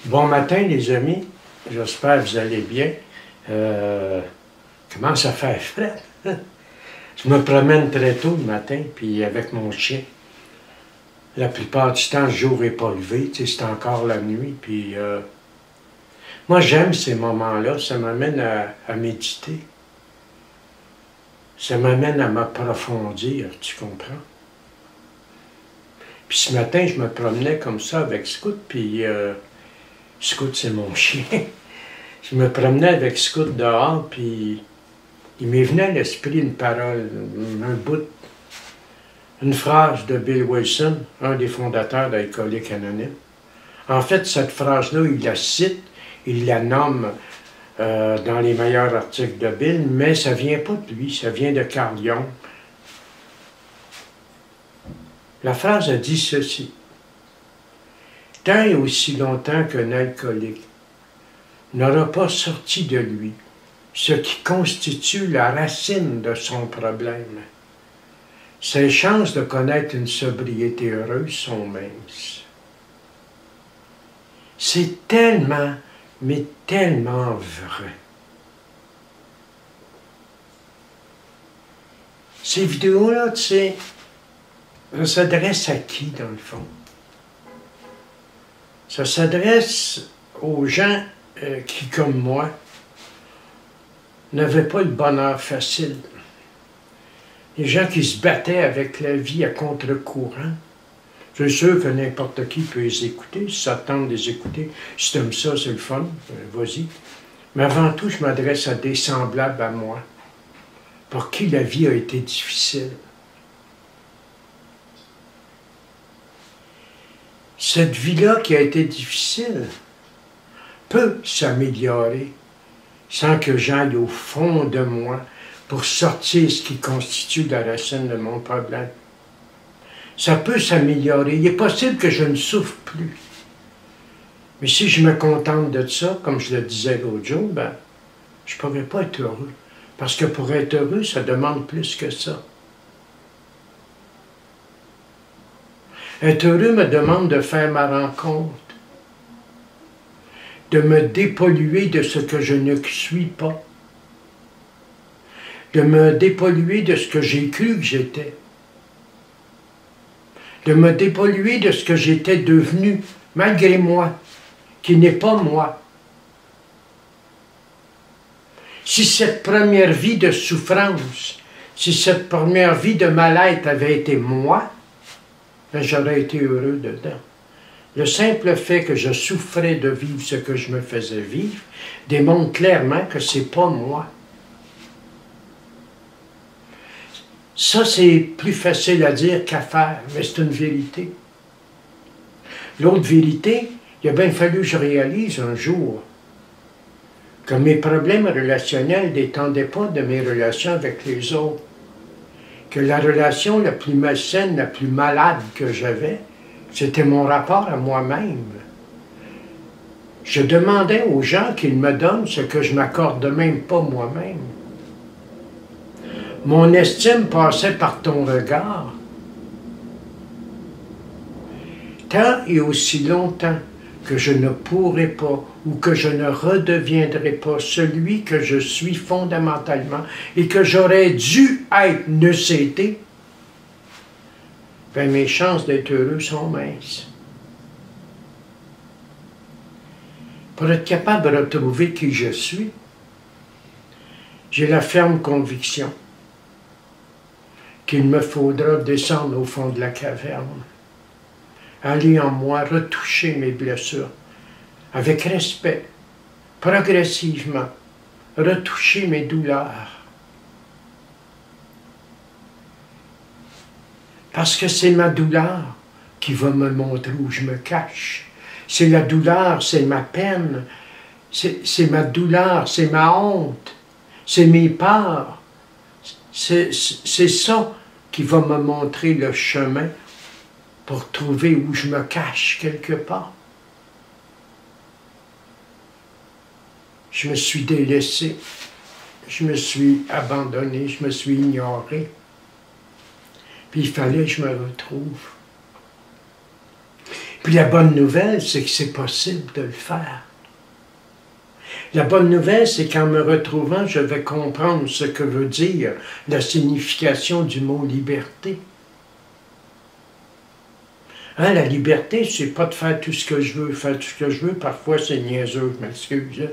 Bon matin les amis, j'espère que vous allez bien. Commence à faire frais. Je me promène très tôt le matin, puis avec mon chien. La plupart du temps, le jour n'est pas levé, c'est encore la nuit. Puis moi j'aime ces moments-là, ça m'amène à méditer. Ça m'amène à m'approfondir, tu comprends? Puis ce matin, je me promenais comme ça avec Scout, puis Scout, c'est mon chien. Je me promenais avec Scout dehors, puis il m'est venu à l'esprit une parole, un bout, une phrase de Bill Wilson, un des fondateurs d'Alcooliques Anonymes. En fait, cette phrase-là, il la cite, il la nomme dans les meilleurs articles de Bill, mais ça vient pas de lui, ça vient de Carl Jung. La phrase a dit ceci: « Tant et aussi longtemps qu'un alcoolique n'aura pas sorti de lui ce qui constitue la racine de son problème, ses chances de connaître une sobriété heureuse sont minces. » C'est tellement, mais tellement vrai. Ces vidéos-là, tu sais, ça s'adresse à qui, dans le fond? Ça s'adresse aux gens qui, comme moi, n'avaient pas le bonheur facile. Les gens qui se battaient avec la vie à contre-courant. C'est sûr que n'importe qui peut les écouter, si ça tente de les écouter. Si tu aimes ça, c'est le fun, vas-y. Mais avant tout, je m'adresse à des semblables à moi, pour qui la vie a été difficile. Cette vie-là qui a été difficile peut s'améliorer sans que j'aille au fond de moi pour sortir ce qui constitue la racine de mon problème. Ça peut s'améliorer. Il est possible que je ne souffre plus. Mais si je me contente de ça, comme je le disais l'autre jour, ben, je ne pourrais pas être heureux. Parce que pour être heureux, ça demande plus que ça. Être heureux me demande de faire ma rencontre, de me dépolluer de ce que je ne suis pas, de me dépolluer de ce que j'ai cru que j'étais, de me dépolluer de ce que j'étais devenu, malgré moi, qui n'est pas moi. Si cette première vie de souffrance, si cette première vie de mal-être avait été moi, ben j'aurais été heureux dedans. Le simple fait que je souffrais de vivre ce que je me faisais vivre démontre clairement que c'est pas moi. Ça, c'est plus facile à dire qu'à faire, mais c'est une vérité. L'autre vérité, il a bien fallu que je réalise un jour que mes problèmes relationnels ne dépendaient pas de mes relations avec les autres. Que la relation la plus malsaine, la plus malade que j'avais, c'était mon rapport à moi-même. Je demandais aux gens qu'ils me donnent ce que je ne m'accorde même pas moi-même. Mon estime passait par ton regard. Tant et aussi longtemps que je ne pourrai pas ou que je ne redeviendrai pas celui que je suis fondamentalement et que j'aurais dû être ne été, ben mes chances d'être heureux sont minces. Pour être capable de retrouver qui je suis, j'ai la ferme conviction qu'il me faudra descendre au fond de la caverne, aller en moi, retoucher mes blessures, avec respect, progressivement, retoucher mes douleurs. Parce que c'est ma douleur qui va me montrer où je me cache. C'est la douleur, c'est ma peine, c'est ma douleur, c'est ma honte, c'est mes peurs. C'est ça qui va me montrer le chemin pour trouver où je me cache quelque part. Je me suis délaissé, je me suis abandonné, je me suis ignoré. Puis il fallait que je me retrouve. Puis la bonne nouvelle, c'est que c'est possible de le faire. La bonne nouvelle, c'est qu'en me retrouvant, je vais comprendre ce que veut dire la signification du mot liberté. Hein, la liberté, c'est pas de faire tout ce que je veux. Faire tout ce que je veux, parfois c'est niaiseux, je m'excuse.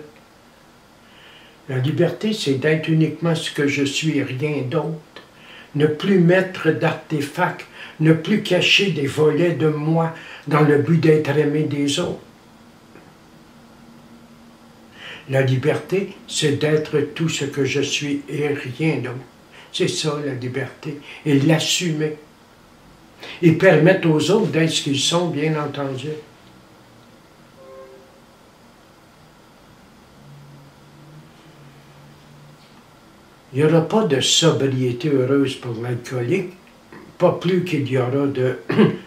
La liberté, c'est d'être uniquement ce que je suis et rien d'autre. Ne plus mettre d'artefacts, ne plus cacher des volets de moi dans le but d'être aimé des autres. La liberté, c'est d'être tout ce que je suis et rien d'autre. C'est ça la liberté. Et l'assumer. Et permettre aux autres d'être ce qu'ils sont, bien entendu. Il n'y aura pas de sobriété heureuse pour l'alcoolique, pas plus qu'il y aura de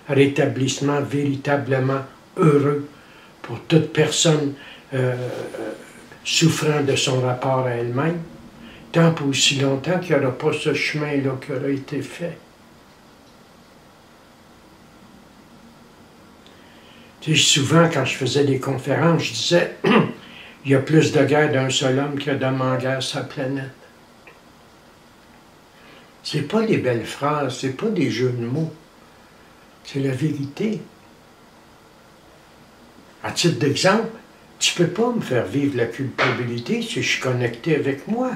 rétablissement véritablement heureux pour toute personne souffrant de son rapport à elle-même, tant pour aussi longtemps qu'il n'y aura pas ce chemin-là qui aura été fait. Tu sais, souvent, quand je faisais des conférences, je disais il y a plus de guerre d'un seul homme que d'hommes en guerre sur la planète. C'est pas des belles phrases, c'est pas des jeux de mots. C'est la vérité. À titre d'exemple, tu peux pas me faire vivre la culpabilité si je suis connecté avec moi.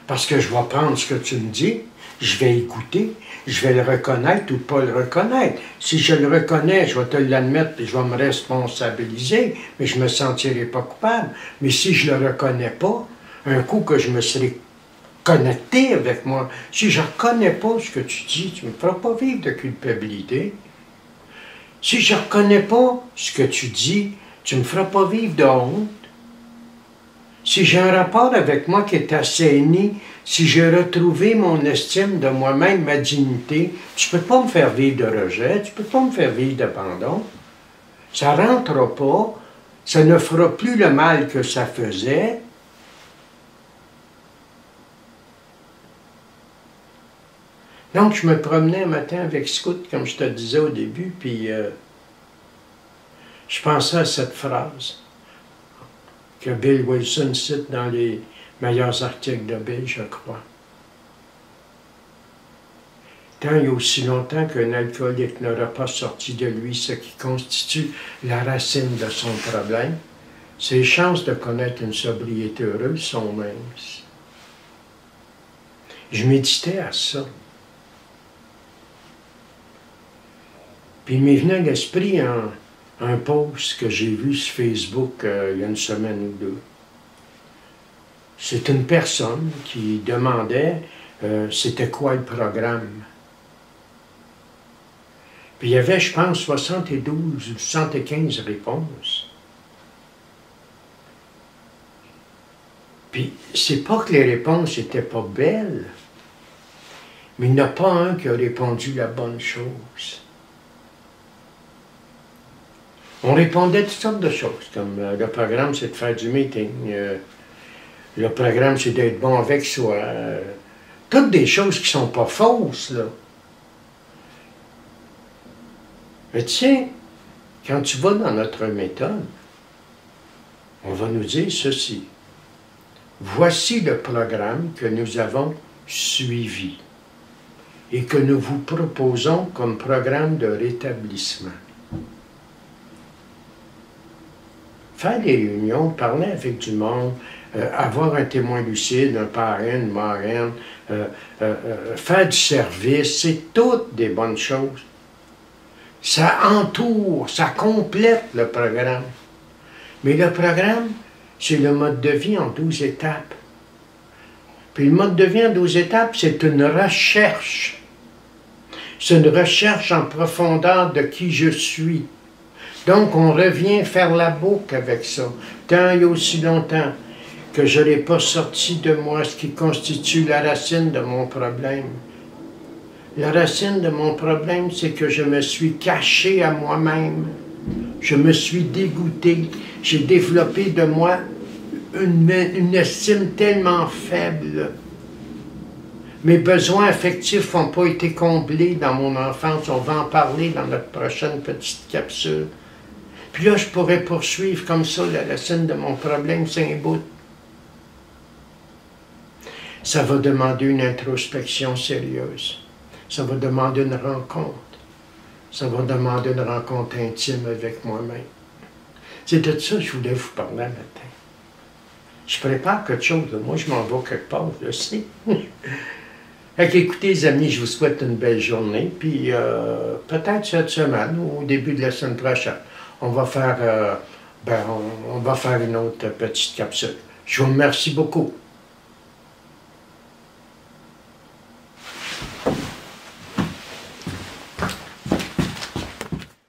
Parce que je vais prendre ce que tu me dis, je vais écouter, je vais le reconnaître ou pas le reconnaître. Si je le reconnais, je vais te l'admettre et je vais me responsabiliser, mais je ne me sentirai pas coupable. Mais si je ne le reconnais pas, un coup que je me serai connecté avec moi, si je ne reconnais pas ce que tu dis, tu ne me feras pas vivre de culpabilité. Si je ne reconnais pas ce que tu dis, tu ne me feras pas vivre de honte. Si j'ai un rapport avec moi qui est assaini, si j'ai retrouvé mon estime de moi-même, ma dignité, tu ne peux pas me faire vivre de rejet, tu ne peux pas me faire vivre d'abandon. Ça ne rentrera pas, ça ne fera plus le mal que ça faisait. Donc, je me promenais un matin avec Scout, comme je te disais au début, puis je pensais à cette phrase que Bill Wilson cite dans les meilleurs articles de Bill, je crois. Tant et aussi longtemps qu'un alcoolique n'aura pas sorti de lui ce qui constitue la racine de son problème, ses chances de connaître une sobriété heureuse sont minces. Je méditais à ça. Puis il m'est venu à l'esprit un post que j'ai vu sur Facebook il y a une semaine ou deux. C'est une personne qui demandait c'était quoi le programme. Puis il y avait, je pense, 72 ou 75 réponses. Puis c'est pas que les réponses n'étaient pas belles, mais il n'y en a pas un qui a répondu la bonne chose. On répondait toutes sortes de choses, comme le programme, c'est de faire du meeting, le programme, c'est d'être bon avec soi. Toutes des choses qui ne sont pas fausses, là. Mais tu sais, quand tu vas dans notre méthode, on va nous dire ceci. Voici le programme que nous avons suivi et que nous vous proposons comme programme de rétablissement. Faire des réunions, parler avec du monde, avoir un témoin lucide, un parrain, une marraine, faire du service, c'est toutes des bonnes choses. Ça entoure, ça complète le programme. Mais le programme, c'est le mode de vie en 12 étapes. Puis le mode de vie en 12 étapes, c'est une recherche. C'est une recherche en profondeur de qui je suis. Donc, on revient faire la boucle avec ça, tant et aussi longtemps que je n'ai pas sorti de moi ce qui constitue la racine de mon problème. La racine de mon problème, c'est que je me suis caché à moi-même. Je me suis dégoûté. J'ai développé de moi une estime tellement faible. Mes besoins affectifs n'ont pas été comblés dans mon enfance. On va en parler dans notre prochaine petite capsule. Puis là, je pourrais poursuivre comme ça la scène de mon problème, c'est un bout. Ça va demander une introspection sérieuse. Ça va demander une rencontre. Ça va demander une rencontre intime avec moi-même. C'est de ça que je voulais vous parler matin. Je prépare quelque chose. Moi, je m'en vais quelque part, je sais. Écoutez, les amis, je vous souhaite une belle journée. Puis peut-être cette semaine ou au début de la semaine prochaine, on va faire, on va faire une autre petite capsule. Je vous remercie beaucoup.